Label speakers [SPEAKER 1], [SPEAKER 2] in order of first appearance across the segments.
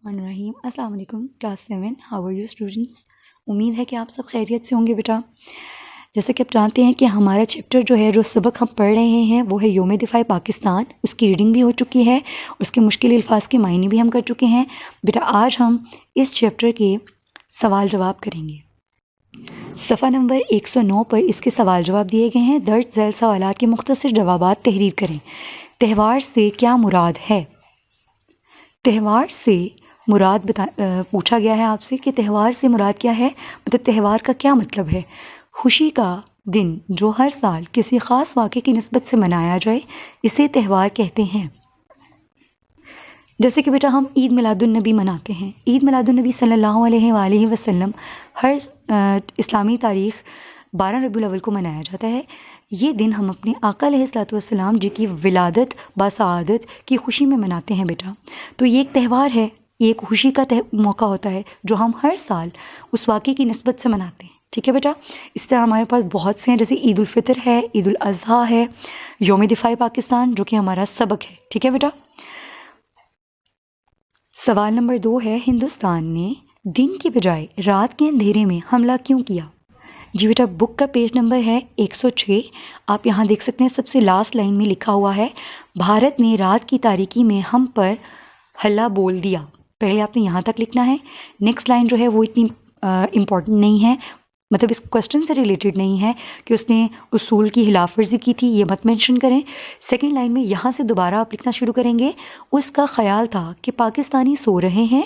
[SPEAKER 1] الرحیم السلام علیکم class 7 how are you students. امید ہے کہ آپ سب خیریت سے ہوں گے بیٹا. جیسا کہ آپ جانتے ہیں کہ ہمارا چیپٹر جو ہے جو سبق ہم پڑھ رہے ہیں وہ ہے یوم دفاع پاکستان. اس کی ریڈنگ بھی ہو چکی ہے, اس کے مشکل الفاظ کے معنی بھی ہم کر چکے ہیں. بیٹا آج ہم اس چیپٹر کے سوال جواب کریں گے. صفحہ نمبر 109 پر اس کے سوال جواب دیے گئے ہیں. درج ذیل سوالات کے مختصر جوابات تحریر کریں. تہوار سے کیا مراد ہے؟ تہوار سے مراد پوچھا گیا ہے آپ سے کہ تہوار سے مراد کیا ہے, مطلب تہوار کا کیا مطلب ہے. خوشی کا دن جو ہر سال کسی خاص واقعے کی نسبت سے منایا جائے اسے تہوار کہتے ہیں. جیسے کہ بیٹا ہم عید میلاد النبی مناتے ہیں. عید میلاد النبی صلی اللہ علیہ وآلہ وسلم ہر اسلامی تاریخ 12 ربیع الاول کو منایا جاتا ہے. یہ دن ہم اپنے آقا علیہ الصلوۃ والسلام جی کی ولادت باسعادت کی خوشی میں مناتے ہیں بیٹا. تو یہ ایک تہوار ہے, یہ ایک خوشی کا موقع ہوتا ہے جو ہم ہر سال اس واقعے کی نسبت سے مناتے ہیں. ٹھیک ہے بیٹا. اس طرح ہمارے پاس بہت سے ہیں, جیسے عید الفطر ہے, عید الاضحیٰ ہے, یوم دفاع پاکستان جو کہ ہمارا سبق ہے. ٹھیک ہے بیٹا. سوال نمبر 2 ہے, ہندوستان نے دن کی بجائے رات کے اندھیرے میں حملہ کیوں کیا؟ جی بیٹا بک کا پیج نمبر ہے 106. آپ یہاں دیکھ سکتے ہیں سب سے لاسٹ لائن میں لکھا ہوا ہے بھارت نے رات کی تاریکی میں ہم پر حملہ بول دیا. پہلے آپ نے یہاں تک لکھنا ہے. نیکسٹ لائن جو ہے وہ اتنی امپورٹنٹ نہیں ہے, مطلب اس کوشچن سے ریلیٹڈ نہیں ہے کہ اس نے اصول کی خلاف ورزی کی تھی, یہ مت مینشن کریں. سیکنڈ لائن میں یہاں سے دوبارہ آپ لکھنا شروع کریں گے. اس کا خیال تھا کہ پاکستانی سو رہے ہیں.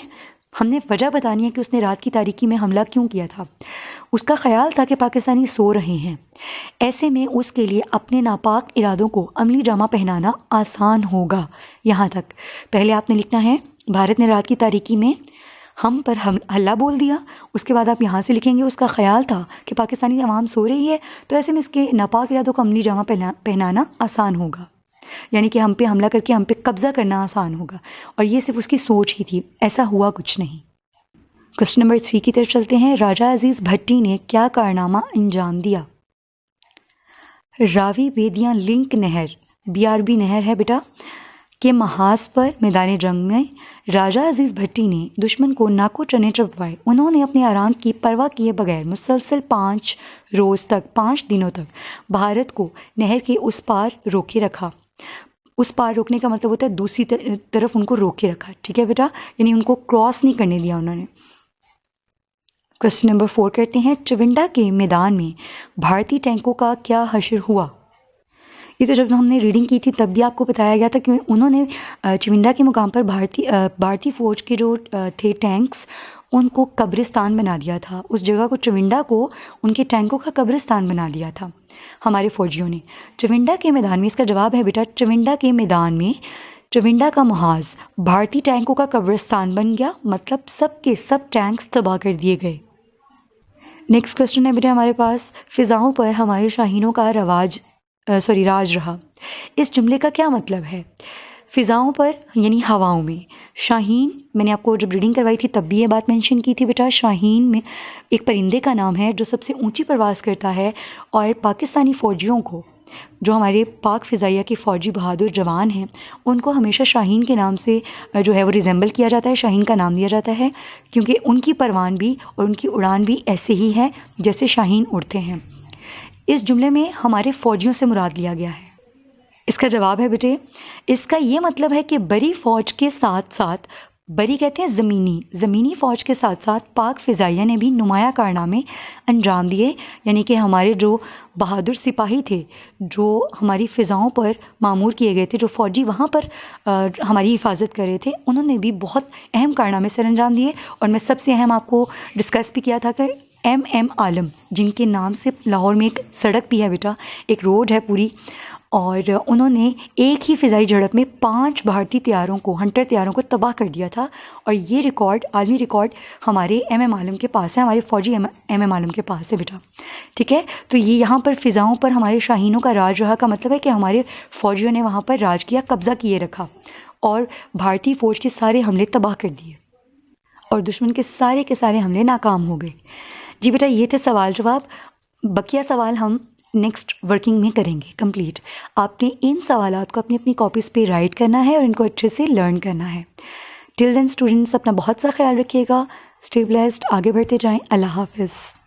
[SPEAKER 1] ہم نے وجہ بتانی ہے کہ اس نے رات کی تاریکی میں حملہ کیوں کیا تھا. اس کا خیال تھا کہ پاکستانی سو رہے ہیں. ایسے میں اس کے لیے اپنے ناپاک ارادوں کو عملی جامہ پہنانا آسان ہوگا. یہاں تک پہلے آپ نے لکھنا ہے بھارت نے رات کی تاریکی میں ہم پر حملہ بول دیا. اس کے بعد آپ یہاں سے لکھیں گے اس کا خیال تھا کہ پاکستانی عوام سو رہی ہے, تو ایسے میں اس کے ناپاک ارادوں کو عملی جامہ پہنانا آسان ہوگا. یعنی کہ ہم پہ حملہ کر کے ہم پہ قبضہ کرنا آسان ہوگا. اور یہ صرف اس کی سوچ ہی تھی, ایسا ہوا کچھ نہیں. کوسچن نمبر 3 کی طرف چلتے ہیں. راجہ عزیز بھٹی نے کیا کارنامہ انجام دیا؟ راوی بیدیاں لنک نہر, BRB نہر ہے بیٹا, کے محاذ پر میدان جنگ میں راجہ عزیز بھٹی نے دشمن کو ناکو چنے چبوائے. انہوں نے اپنے آرام کی پرواہ کیے بغیر مسلسل 5 روز تک 5 دنوں تک بھارت کو نہر کے اس پار روکے رکھا. اس پار روکنے کا مطلب ہوتا ہے دوسری طرف ان کو روکے رکھا. ٹھیک ہے بیٹا, یعنی ان کو کراس نہیں کرنے دیا انہوں نے. کوسچن نمبر 4 کرتے ہیں. چونڈا کے میدان میں بھارتی ٹینکوں کا کیا حشر ہوا؟ یہ تو جب ہم نے ریڈنگ کی تھی تب بھی آپ کو بتایا گیا تھا کہ انہوں نے چونڈا کے مقام پر بھارتی فوج کے جو تھے ٹینکس ان کو قبرستان بنا دیا تھا. اس جگہ کو چونڈا کو ان کے ٹینکوں کا قبرستان بنا دیا تھا ہمارے فوجیوں نے. چونڈا کے میدان میں, اس کا جواب ہے بیٹا چونڈا کے میدان میں چونڈا کا محاذ بھارتی ٹینکوں کا قبرستان بن گیا, مطلب سب کے سب ٹینکس تباہ کر دیے گئے. نیکسٹ کوسچن ہے بیٹا ہمارے پاس, فضاؤں پر ہمارے شاہینوں کا راج رہا. اس جملے کا کیا مطلب ہے؟ فضاؤں پر یعنی ہواؤں میں. شاہین, میں نے آپ کو جب ریڈنگ کروائی تھی تب بھی یہ بات مینشن کی تھی بیٹا, شاہین میں ایک پرندے کا نام ہے جو سب سے اونچی پرواز کرتا ہے, اور پاکستانی فوجیوں کو, جو ہمارے پاک فضائیہ کے فوجی بہادر جوان ہیں, ان کو ہمیشہ شاہین کے نام سے جو ہے وہ ریزمبل کیا جاتا ہے, شاہین کا نام دیا جاتا ہے, کیونکہ ان کی پروان بھی اور ان کی اڑان بھی ایسے ہی ہے جیسے شاہین اڑتے ہیں. اس جملے میں ہمارے فوجیوں سے مراد لیا گیا ہے. اس کا جواب ہے بیٹے, اس کا یہ مطلب ہے کہ بری فوج کے ساتھ ساتھ, بری کہتے ہیں زمینی فوج کے ساتھ ساتھ پاک فضائیہ نے بھی نمایاں کارنامے انجام دیے. یعنی کہ ہمارے جو بہادر سپاہی تھے جو ہماری فضاؤں پر معمور کیے گئے تھے, جو فوجی وہاں پر ہماری حفاظت کر رہے تھے, انہوں نے بھی بہت اہم کارنامے سر انجام دیے. اور میں سب سے اہم آپ کو ڈسکس بھی کیا تھا کہ MM عالم, جن کے نام سے لاہور میں ایک سڑک بھی ہے بیٹا, ایک روڈ ہے پوری, اور انہوں نے ایک ہی فضائی جھڑپ میں 5 بھارتی طیاروں کو, ہنٹر طیاروں کو تباہ کر دیا تھا. اور یہ ریکارڈ, عالمی ریکارڈ ہمارے MM عالم کے پاس ہے, ہمارے فوجی MM عالم کے پاس ہے بیٹا. ٹھیک ہے, تو یہ یہاں پر فضاؤں پر ہمارے شاہینوں کا راج رہا کا مطلب ہے کہ ہمارے فوجیوں نے وہاں پر راج کیا, قبضہ کیے رکھا, اور بھارتی فوج کے سارے حملے تباہ کر دیے, اور دشمن کے سارے حملے ناکام ہو گئے. جی بیٹا یہ تھے سوال جواب. بقیہ سوال ہم نیکسٹ ورکنگ میں کریں گے کمپلیٹ. آپ نے ان سوالات کو اپنی کاپیز پہ رائٹ کرنا ہے اور ان کو اچھے سے لرن کرنا ہے. ٹل دین اسٹوڈنٹس اپنا بہت سا خیال رکھیے گا. Stay blessed. آگے بڑھتے جائیں. اللہ حافظ.